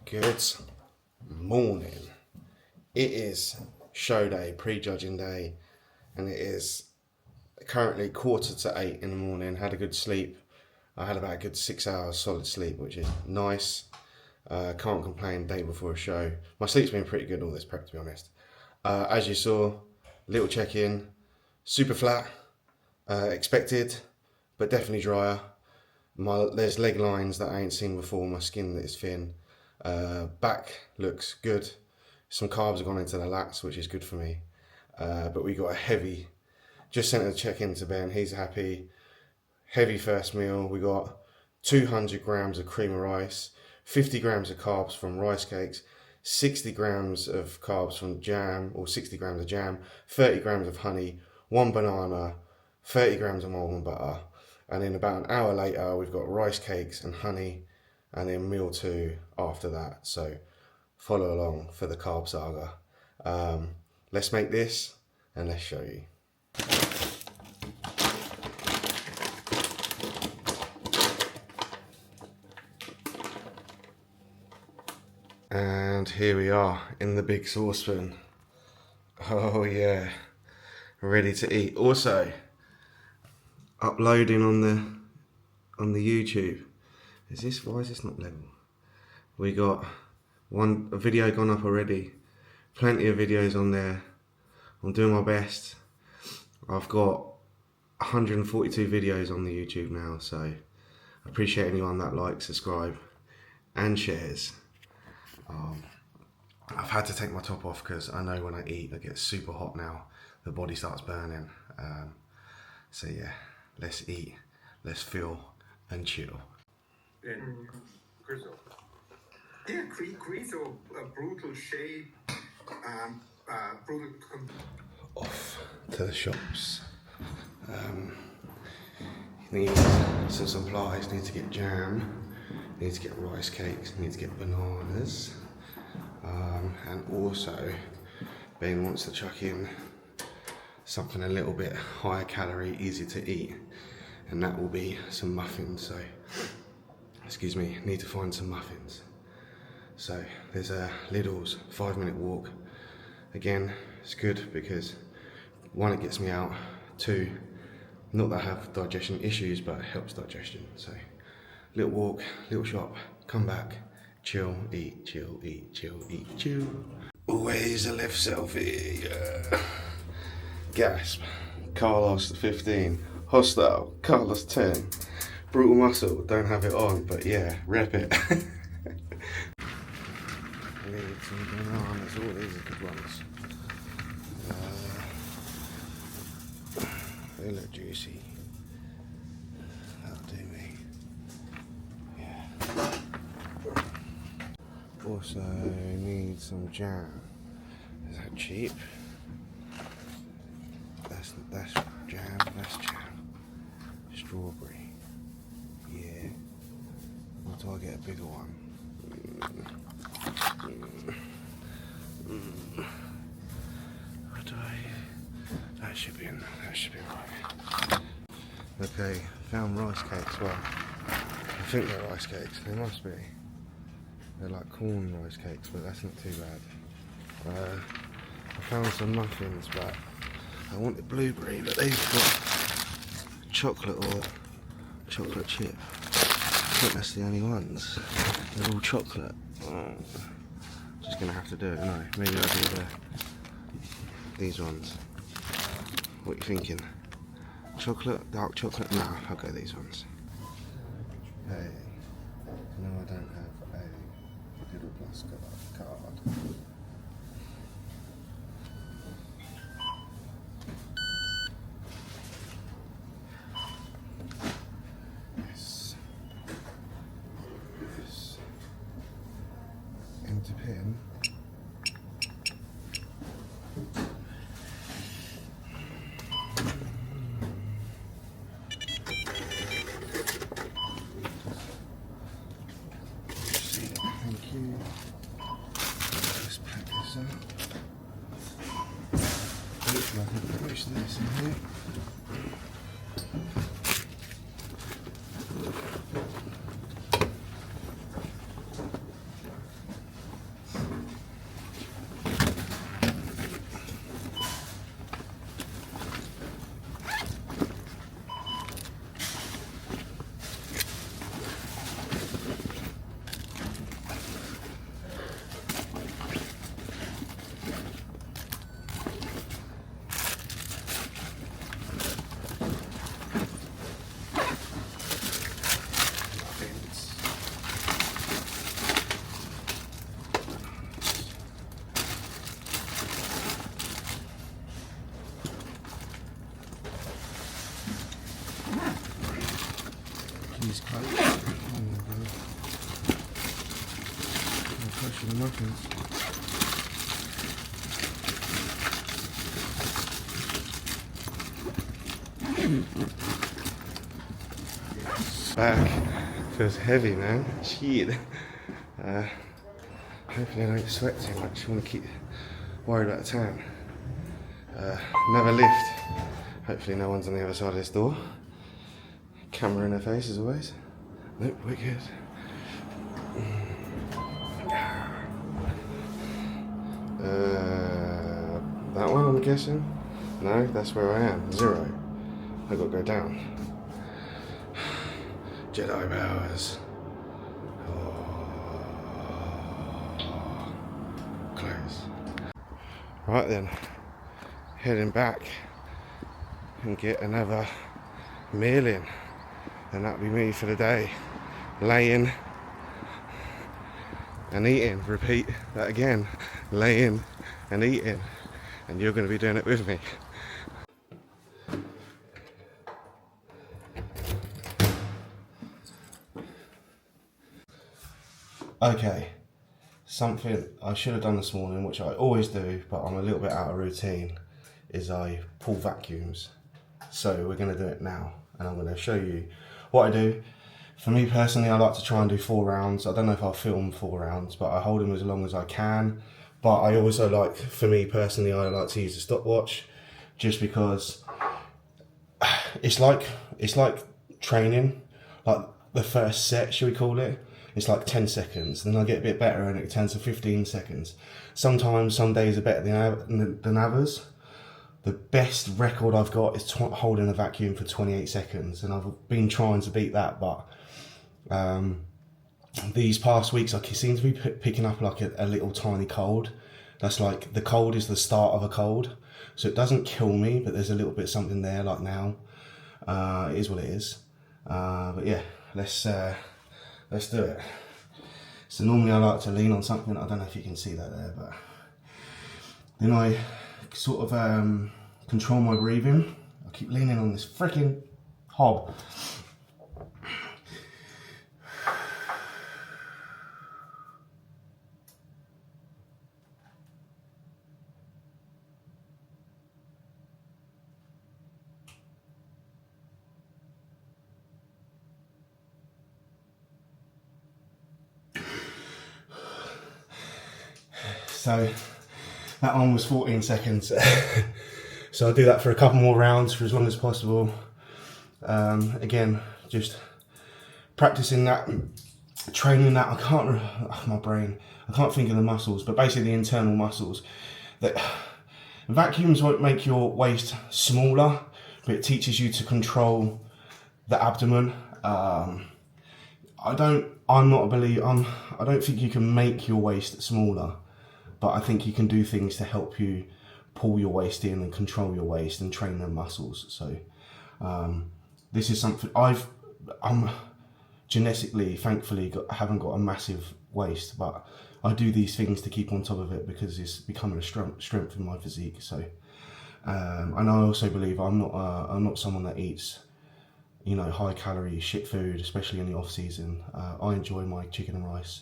Good morning. It is show day, prejudging day, and it is currently 7:45 in the morning. Had a good sleep. I had about a good 6 hours solid sleep, which is nice. Can't complain. Day before a show. My sleep's been pretty good all this prep, to be honest. As you saw, little check-in, super flat, expected, but definitely drier. There's leg lines that I ain't seen before. My skin is thin. Back looks good. Some carbs have gone into the lats, which is good for me. But we got a heavy, just sent a check in to Ben, he's happy. Heavy first meal. We got 200 grams of cream of rice, 50 grams of carbs from rice cakes, 60 grams of carbs from jam, or 60 grams of jam, 30 grams of honey, 1 banana, 30 grams of almond butter. And then about an hour later, we've got rice cakes and honey, and then meal 2 after that. So follow along for the carb saga. Let's make this and let's show you. And here we are in the big saucepan. Oh yeah, ready to eat. Also, uploading on the YouTube. Why is this not level? We got a video gone up already. Plenty of videos on there. I'm doing my best. I've got 142 videos on the YouTube now, so I appreciate anyone that likes, subscribe, and shares. I've had to take my top off because I know when I eat, it gets super hot now. The body starts burning. So yeah, let's eat, let's feel, and chill. Yeah, Creaso, brutal shape, brutal. Off to the shops. Need some supplies, need to get jam, need to get rice cakes, need to get bananas. And also, Ben wants to chuck in something a little bit higher calorie, easy to eat, and that will be some muffins. So, excuse me, need to find some muffins. So there's a Lidl's 5-minute walk. Again, it's good because 1, it gets me out. 2, not that I have digestion issues, but it helps digestion. So little walk, little shop, come back, chill, eat, chill, eat, chill, eat, chill. Always a left selfie. Gasp. Carlos 15. Hostile. Carlos 10. Brutal muscle. Don't have it on, but yeah, rep it. Need some bananas. Oh, these are good ones. They look juicy. That'll do me. Yeah. Also need some jam. Is that cheap? That's jam. That's jam. Strawberry. Yeah. Or do I get a bigger one? What do that should be right. Okay, found rice cakes. Well, I think they're rice cakes. They must be. They're like corn rice cakes, but that's not too bad. I found some muffins, but I wanted blueberry, but they've got chocolate or chocolate chip. I think that's the only ones. They're all chocolate. Oh. Just gonna have to do it, no? Maybe I'll do these ones. What are you thinking? Chocolate, dark chocolate? No, I'll go these ones. Hey, no, I don't have a Little Plus card. Yes. Empty pin. He's close. Oh my god. I'm crushing the muffins. Back. Feels heavy, man. Shit. Hopefully I don't sweat too much. I want to keep worried about the tan. Another lift. Hopefully no one's on the other side of this door. Camera in her face as always. Nope, we're good. That one I'm guessing? No, that's where I am. 0. I gotta go down. Jedi powers. Close. Right then, heading back and get another meal in, and that'll be me for the day. Laying and eating. Repeat that again. Laying and eating, and you're going to be doing it with me. Okay, something I should have done this morning, which I always do, but I'm a little bit out of routine, is I pull vacuums. So we're going to do it now, and I'm going to show you what I do. For me personally, I like to try and do 4 rounds. I don't know if I'll film 4 rounds, but I hold them as long as I can. But I also like, for me personally, I like to use a stopwatch, just because it's like training. Like the first set, should we call it? It's like 10 seconds. Then I get a bit better and it turns to 15 seconds. Sometimes, some days are better than others. The best record I've got is holding a vacuum for 28 seconds. And I've been trying to beat that, but these past weeks I seem to be picking up like a little tiny cold. That's like, the cold is the start of a cold. So it doesn't kill me, but there's a little bit something there like now. It is what it is. But yeah, let's do it. So normally I like to lean on something. I don't know if you can see that there, but then I sort of control my breathing. I keep leaning on this freaking hob. So that one was 14 seconds. So I'll do that for a couple more rounds for as long as possible. Again, just practicing that, training that. I can't think of the muscles, but basically the internal muscles. That vacuums won't make your waist smaller, but it teaches you to control the abdomen. I don't think you can make your waist smaller, but I think you can do things to help you pull your waist in and control your waist and train them muscles. So this is something I'm genetically, thankfully, haven't got a massive waist, but I do these things to keep on top of it because it's becoming a strength in my physique. So and I also believe I'm not someone that eats, you know, high calorie shit food, especially in the off season. I enjoy my chicken and rice.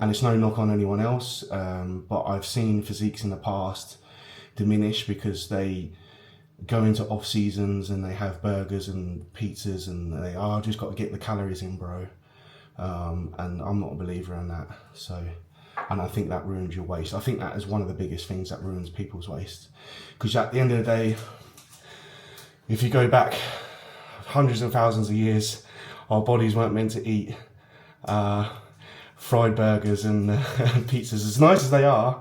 And it's no knock on anyone else, but I've seen physiques in the past diminish because they go into off seasons and they have burgers and pizzas and they I've just got to get the calories in, bro. And I'm not a believer in that. So, and I think that ruins your waist. I think that is one of the biggest things that ruins people's waist. Because at the end of the day, if you go back hundreds of thousands of years, our bodies weren't meant to eat fried burgers and pizzas, as nice as they are.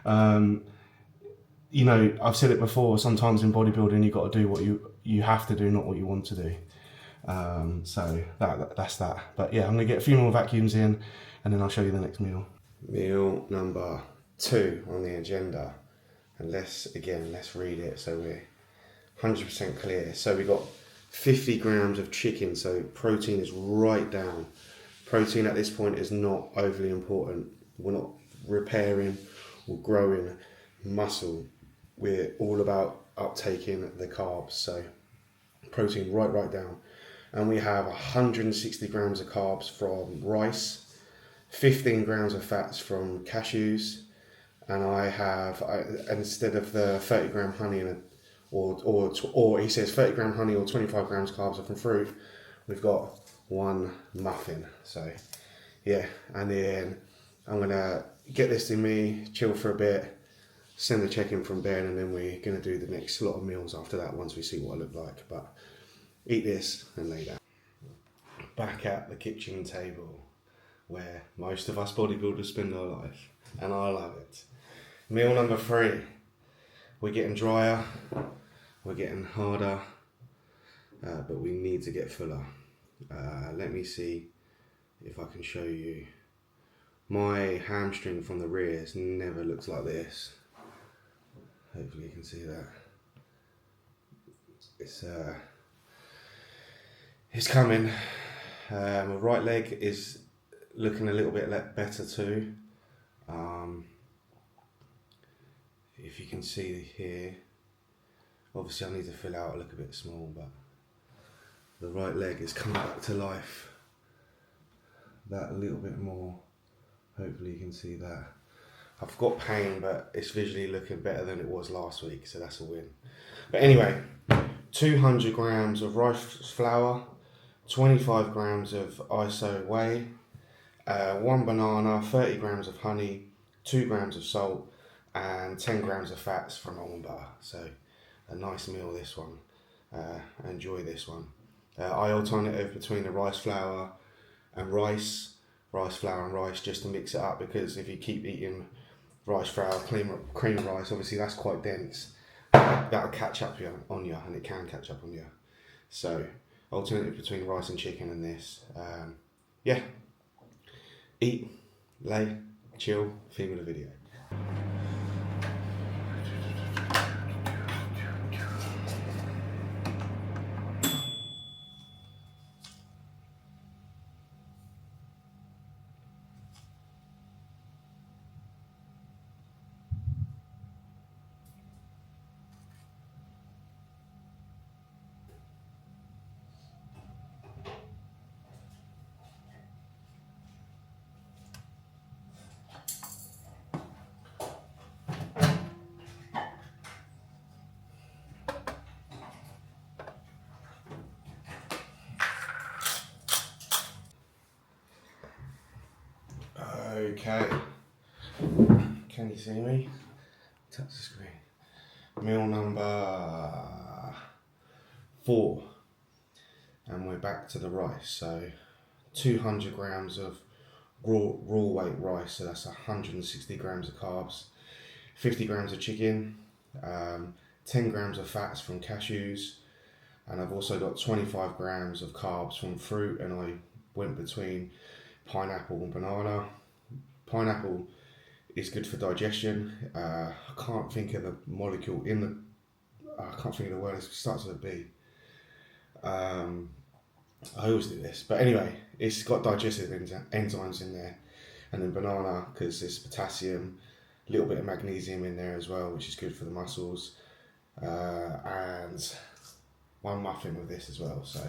You know, I've said it before, sometimes in bodybuilding you got to do what you have to do, not what you want to do. So that's that. But yeah, I'm going to get a few more vacuums in and then I'll show you the next meal. Meal number 2 on the agenda. And let's read it so we're 100% clear. So we got 50 grams of chicken, so protein is right down. Protein at this point is not overly important. We're not repairing or growing muscle. We're all about uptaking the carbs. So protein right down. and we have 160 grams of carbs from rice, 15 grams of fats from cashews, and I have, instead of the 30 gram honey in it, or he says 30 gram honey or 25 grams carbs are from fruit, we've got one muffin. So yeah, and then I'm gonna get this in me, chill for a bit, send the check in from Ben, and then we're gonna do the next lot of meals after that once we see what I look like. But eat this and lay down. Back at the kitchen table where most of us bodybuilders spend our life, and I love it. Meal number 3. We're getting drier, we're getting harder, but we need to get fuller. Let me see if I can show you. My hamstring from the rears never looks like this. Hopefully you can see that. It's coming. My right leg is looking a little bit better too. If you can see here, obviously I need to fill out, I look a bit small, but the right leg is coming back to life. That a little bit more. Hopefully you can see that. I've got pain, but it's visually looking better than it was last week, so that's a win. But anyway, 200 grams of rice flour, 25 grams of iso whey, 1 banana, 30 grams of honey, 2 grams of salt, and 10 grams of fats from almond butter. So a nice meal, this one. Enjoy this one. I alternate between the rice flour and rice flour and rice, just to mix it up, because if you keep eating rice flour, cream rice, obviously that's quite dense. That'll catch up on you, and it can catch up on you. So alternate between rice and chicken and this. Yeah. Eat, lay, chill, film the video. Okay, can you see me? Touch the screen. Meal number 4, and we're back to the rice. So 200 grams of raw weight rice, so that's 160 grams of carbs, 50 grams of chicken, 10 grams of fats from cashews, and I've also got 25 grams of carbs from fruit, and I went between pineapple and banana. Pineapple is good for digestion. I can't think of the molecule in the, I can't think of the word, it starts with a B. I always do this, but anyway, it's got digestive enzymes in there. And then banana, because there's potassium, a little bit of magnesium in there as well, which is good for the muscles. And 1 muffin with this as well. So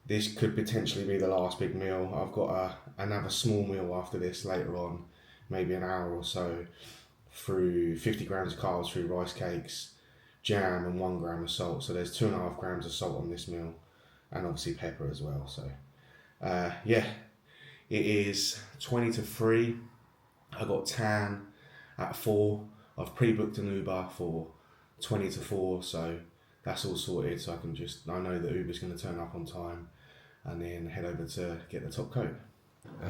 this could potentially be the last big meal. I've got another small meal after this later on, maybe an hour or so, through 50 grams of carbs through rice cakes, jam, and 1 gram of salt. So there's 2.5 grams of salt on this meal, and obviously pepper as well. So yeah, it is 20 to 3. I got tan at 4. I've pre-booked an Uber for 20 to 4, so that's all sorted. So I know that Uber's going to turn up on time, and then head over to get the top coat.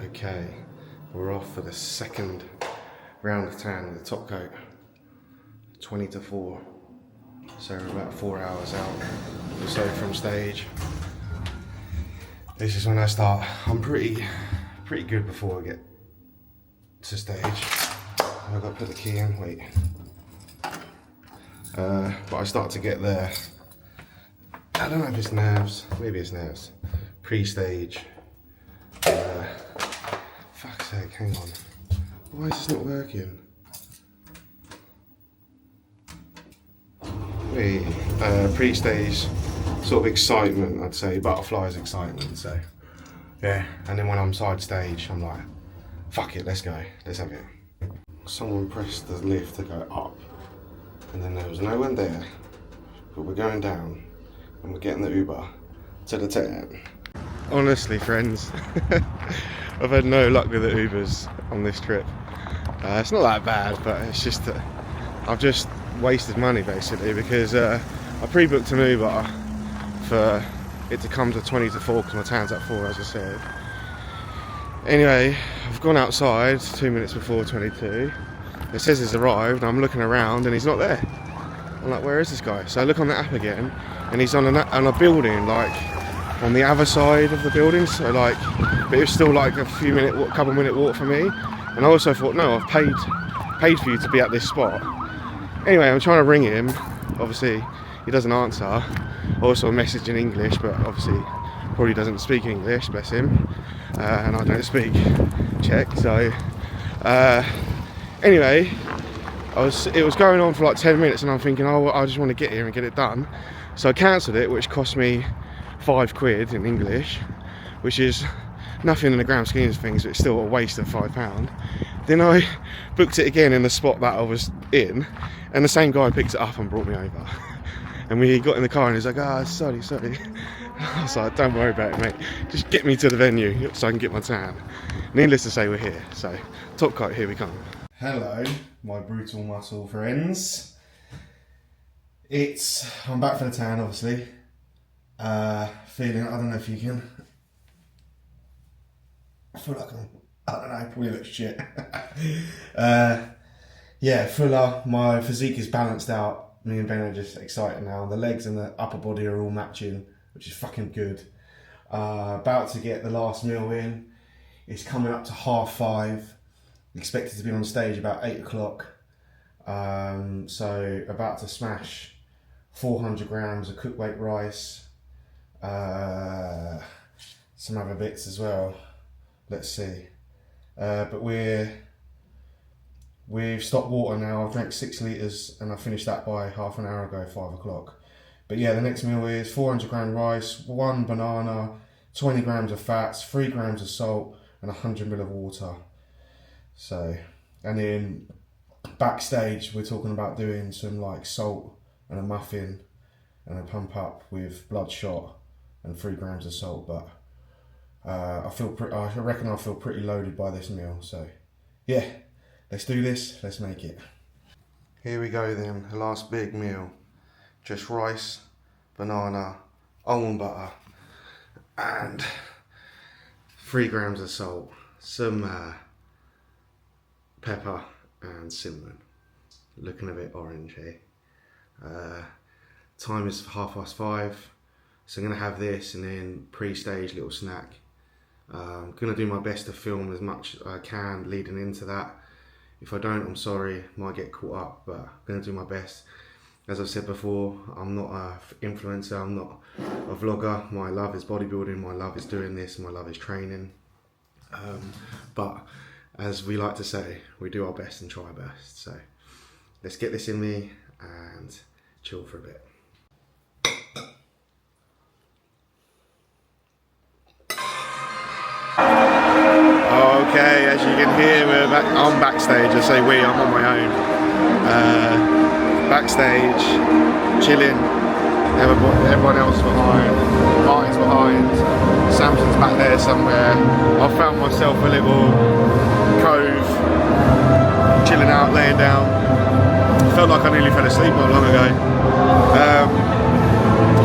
Okay, we're off for the second round of tan with the top coat. 20 to 4. So we're about 4 hours out or so from stage. This is when I start. I'm pretty good before I get to stage. I've got to put the key in, wait. But I start to get there. I don't know if it's nerves, maybe it's nerves. Pre-stage. Fuck's sake, hang on. Why is this not working? Wait, pre-stage sort of excitement, I'd say, butterflies excitement. So yeah, and then when I'm side stage, I'm like, fuck it, let's go, let's have it. Someone pressed the lift to go up, and then there was no one there, but we're going down, and we're getting the Uber to the tent. Honestly, friends, I've had no luck with the Ubers on this trip. It's not that bad, but it's just that I've just wasted money basically, because I pre-booked an Uber for it to come to 20 to 4 because my town's at 4, as I said. Anyway, I've gone outside 2 minutes before 22. It says he's arrived, and I'm looking around and he's not there. I'm like, where is this guy? So I look on the app again, and he's on a building, like on the other side of the building. So like, but it was still like a couple minute walk for me. And I also thought, no, I've paid for you to be at this spot. Anyway, I'm trying to ring him. Obviously, he doesn't answer. Also a message in English, but obviously probably doesn't speak English, bless him. And I don't speak Czech, so anyway, it was going on for like 10 minutes, and I'm thinking, oh, I just want to get here and get it done. So I cancelled it, which cost me £5 in English, which is nothing in the grand scheme of things, but it's still a waste of £5. Then I booked it again in the spot that I was in, and the same guy picked it up and brought me over. And we got in the car and he's like, sorry. I was like, don't worry about it, mate. Just get me to the venue so I can get my tan. Needless to say, we're here. So, top coat, here we come. Hello, my brutal muscle friends. I'm back for the tan, obviously. Feeling, I don't know if you can. I feel like I don't know, probably look shit. Yeah, fuller. My physique is balanced out. Me and Ben are just excited now. The legs and the upper body are all matching, which is fucking good. About to get the last meal in. It's coming up to 5:30. Expected to be on stage about 8 o'clock. So about to smash 400 grams of cooked weight rice. Some other bits as well. Let's see. But we've stopped water now. I've drank 6 litres and I finished that by half an hour ago, 5 o'clock. But yeah, the next meal is 400 gram rice, 1 banana, 20 grams of fats, 3 grams of salt, and 100 ml of water. So, and then backstage, we're talking about doing some like salt and a muffin and a pump up with bloodshot and 3 grams of salt. But I reckon I feel pretty loaded by this meal. So yeah, let's do this, let's make it. Here we go then, the last big meal. Just rice, banana, almond butter, and 3 grams of salt, some pepper and cinnamon. Looking a bit orange here. Time is 5:30, so I'm gonna have this and then pre-stage little snack. I'm gonna do my best to film as much as I can leading into that. If I don't, I'm sorry, might get caught up, but I'm gonna do my best. As I've said before, I'm not an influencer, I'm not a vlogger. My love is bodybuilding, my love is doing this, my love is training. But as we like to say, we do our best and try our best. So let's get this in me and chill for a bit. Okay, as you can hear, I'm backstage. I say we, I'm on my own. Backstage, chilling. Everyone else behind. Martin's behind. Samson's back there somewhere. I found myself a little cove, chilling out, laying down. Felt like I nearly fell asleep not long ago.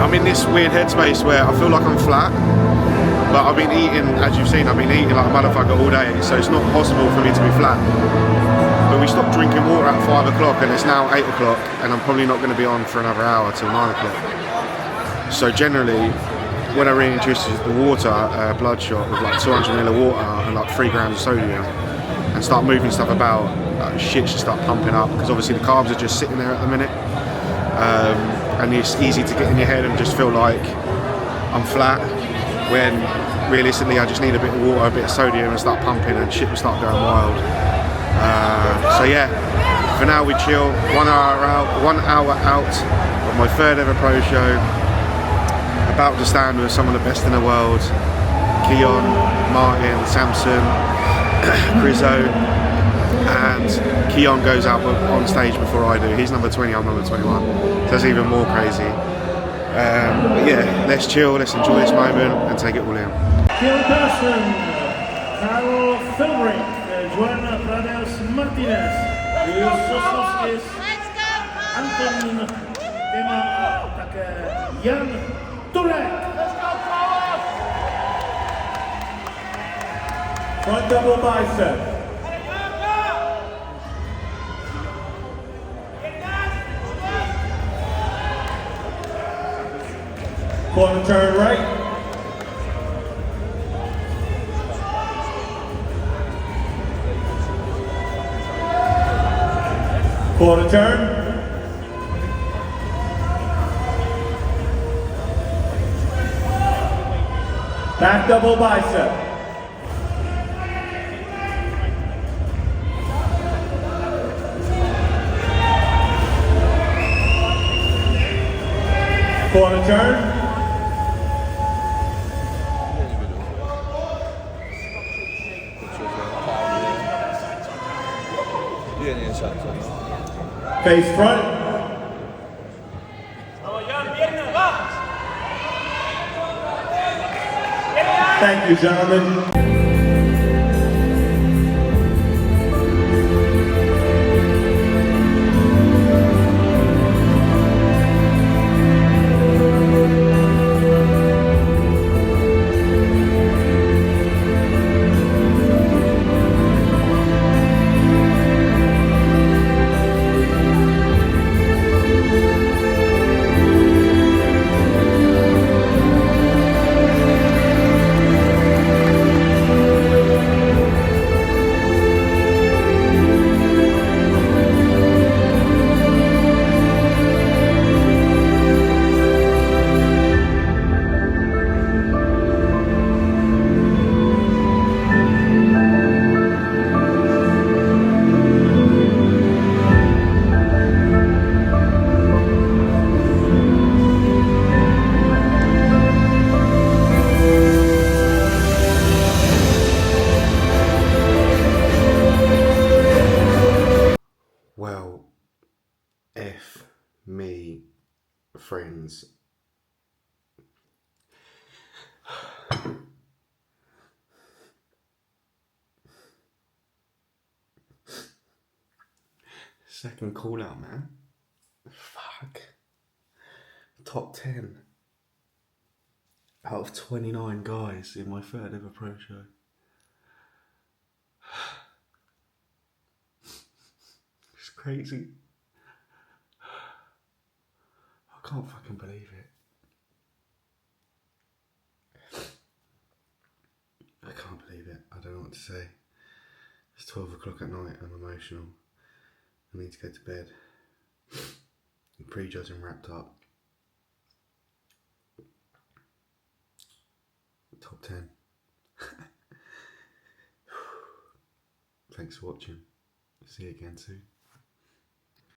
I'm in this weird headspace where I feel like I'm flat. But I've been eating, as you've seen, I've been eating like a motherfucker all day, so it's not possible for me to be flat. But we stopped drinking water at 5 o'clock and it's now 8 o'clock, and I'm probably not going to be on for another hour till 9 o'clock. So generally, when I reintroduce the water, bloodshot with like 200 ml of water and like 3 grams of sodium, and start moving stuff about, shit should start pumping up, because obviously the carbs are just sitting there at the minute. And it's easy to get in your head and just feel like I'm flat, when realistically I just need a bit of water, a bit of sodium, and start pumping and shit will start going wild. So yeah, for now we chill. 1 hour out of my 3rd ever pro show. about to stand with some of the best in the world. Keon, Martin, Samson, Grizzo, and Keon goes out on stage before I do. He's number 20, I'm number 21. So that's even more crazy. But yeah, let's chill, let's enjoy this moment and take it all in. Kill Dawson, Karol Filbrick, Joanna Pradeus Martinez, Julius Sosnovskis, Anton Dema a také Jan Turek. Front double bicep. Corner turn right. Corner turn. Back double bicep. Corner turn. Face front. Thank you, gentlemen. Well, F me, friends. Second call out, man. Fuck. Top 10 out of 29 guys in my third ever pro show. It's crazy. I can't fucking believe it. I can't believe it. I don't know what to say. It's 12 o'clock at night. I'm emotional. I need to go to bed. Prejudging wrapped up. Top 10. Thanks for watching. See you again soon.